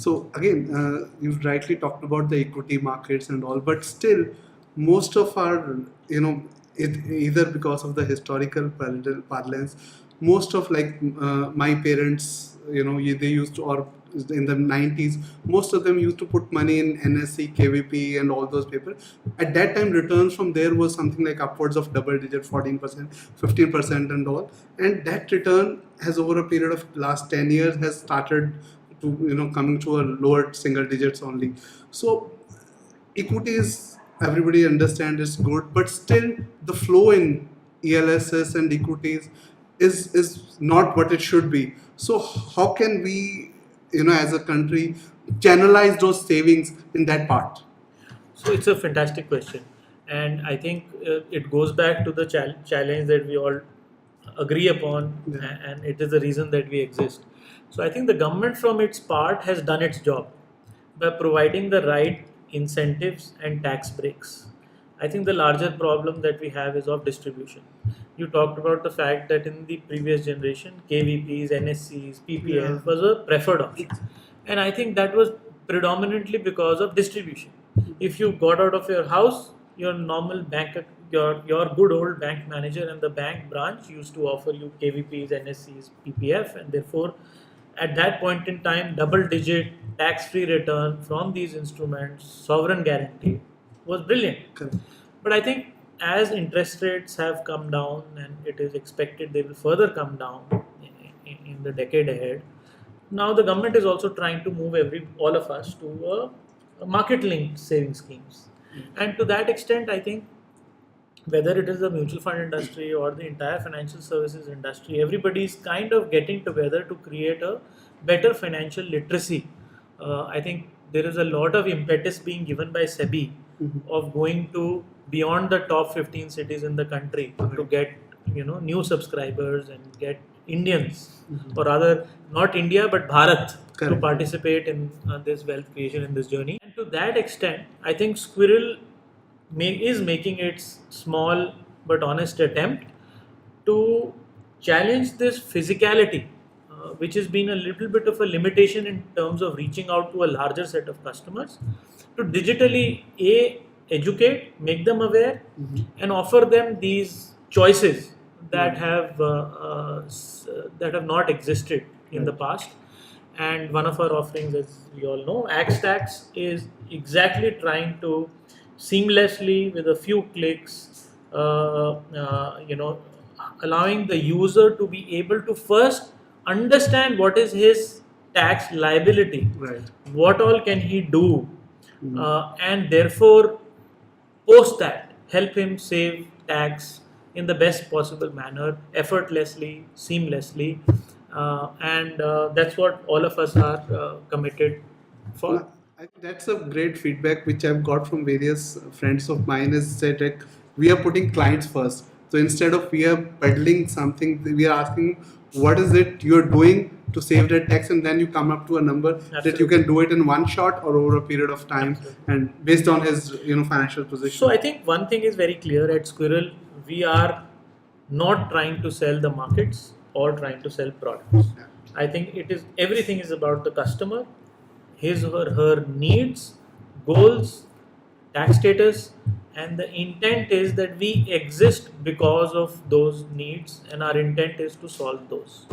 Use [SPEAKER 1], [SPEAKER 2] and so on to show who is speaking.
[SPEAKER 1] So again, you've rightly talked about the equity markets and all, but still, most of our, either because of the historical parlance, most of my parents, they used to, or in the 90s, most of them used to put money in NSE, KVP, and all those papers. At that time, returns from there was something like upwards of double digit, 14%, 15%, and all. And that return has, over a period of last 10 years, has started to coming to a lower single digits only. So equities, everybody understands is good, but still the flow in ELSS and equities is not what it should be. So how can we, as a country, channelize those savings in that part?
[SPEAKER 2] So it's a fantastic question, and I think it goes back to the challenge that we all agree upon,
[SPEAKER 1] Yeah.
[SPEAKER 2] and it is the reason that we exist. So I think the government, from its part, has done its job by providing the right incentives and tax breaks. I think the larger problem that we have is of distribution. You talked about the fact that in the previous generation, KVPs, NSCs, PPF
[SPEAKER 1] Yeah.
[SPEAKER 2] was a preferred option. And I think that was predominantly because of distribution. If you got out of your house, your normal bank, your good old bank manager and the bank branch used to offer you KVPs, NSCs, PPF, and therefore, at that point in time, double-digit tax-free return from these instruments, sovereign guarantee, was brilliant.
[SPEAKER 1] Correct.
[SPEAKER 2] But I think as interest rates have come down, and it is expected they will further come down in the decade ahead, now the government is also trying to move all of us to a market-linked saving schemes. And to that extent, I think whether it is the mutual fund industry or the entire financial services industry, everybody is kind of getting together to create a better financial literacy. I think there is a lot of impetus being given by SEBI of going to beyond the top 15 cities in the country to get new subscribers and get Indians, or rather not India but Bharat, to
[SPEAKER 1] Correct.
[SPEAKER 2] participate in this wealth creation in this journey. And to that extent, I think Sqrrl is making its small but honest attempt to challenge this physicality, which has been a little bit of a limitation in terms of reaching out to a larger set of customers, to digitally educate, make them aware, and offer them these choices that have not existed in the past. And one of our offerings, as we all know, AXTAX, is exactly trying to seamlessly, with a few clicks, allowing the user to be able to first understand what is his tax liability,
[SPEAKER 1] Right.
[SPEAKER 2] what all can he do, and therefore post that help him save tax in the best possible manner, effortlessly, seamlessly, and that's what all of us are committed for.
[SPEAKER 1] I think that's a great feedback which I've got from various friends of mine, is that we are putting clients first. So instead of we are peddling something, we are asking what is it you're doing to save that tax, and then you come up to a number that you can do it in one shot or over a period of time.
[SPEAKER 2] Absolutely.
[SPEAKER 1] And based on his financial position.
[SPEAKER 2] So I think one thing is very clear at Sqrrl: we are not trying to sell the markets or trying to sell products.
[SPEAKER 1] Yeah.
[SPEAKER 2] I think everything is about the customer, his or her needs, goals, tax status, and the intent is that we exist because of those needs, and our intent is to solve those.